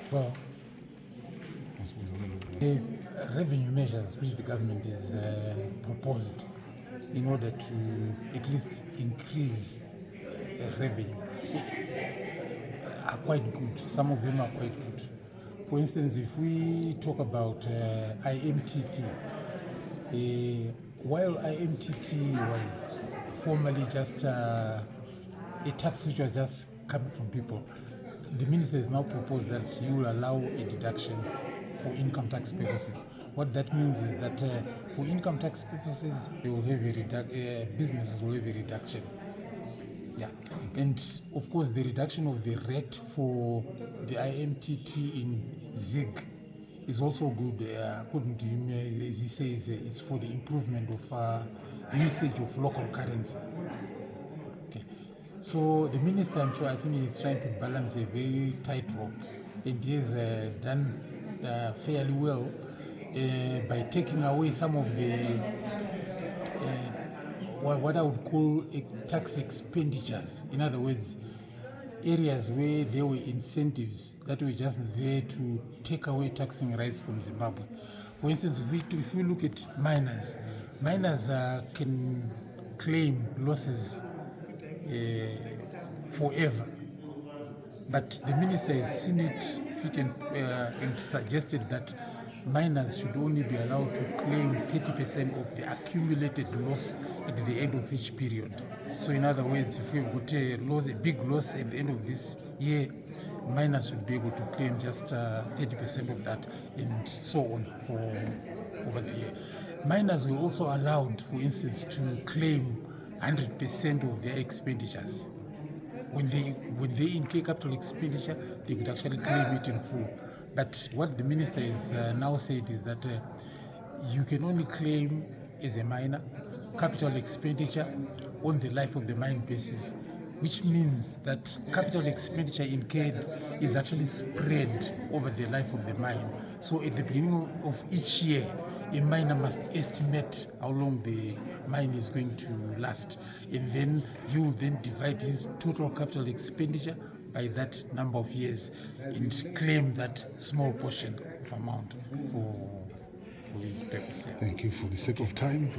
Well, the revenue measures which the government has proposed in order to at least increase revenue are quite good. Some of them are quite good. For instance, if we talk about IMTT, while IMTT was formerly just a tax which was just coming from people, the minister has now proposed that he will allow a deduction for income tax purposes. What that means is that for income tax purposes, they will have businesses will have a reduction. Yeah, and of course the reduction of the rate for the IMTT in ZIG is also good. According to him, as he says, it's for the improvement of usage of local currency. Okay, so the minister, I think he's trying to balance a very tightrope, and he has done fairly well by taking away some of the what I would call tax expenditures. In other words, areas where there were incentives that were just there to take away taxing rights from Zimbabwe. For instance, if we look at miners can claim losses forever. But the minister has seen it fit and suggested that miners should only be allowed to claim 30% of the accumulated loss at the end of each period. So in other words, if we've got a big loss at the end of this year, miners should be able to claim just 30% of that, and so on for over the year. Miners were also allowed, for instance, to claim 100% of their expenditures. When they incur capital expenditure, they could actually claim it in full. But what the minister has now said is that you can only claim as a miner capital expenditure on the life of the mine basis, which means that capital expenditure incurred is actually spread over the life of the mine. So at the beginning of each year, a miner must estimate how long the mine is going to last, and then you will then divide his total capital expenditure by that number of years and claim that small portion of amount for his purpose. Thank you. For the sake of time.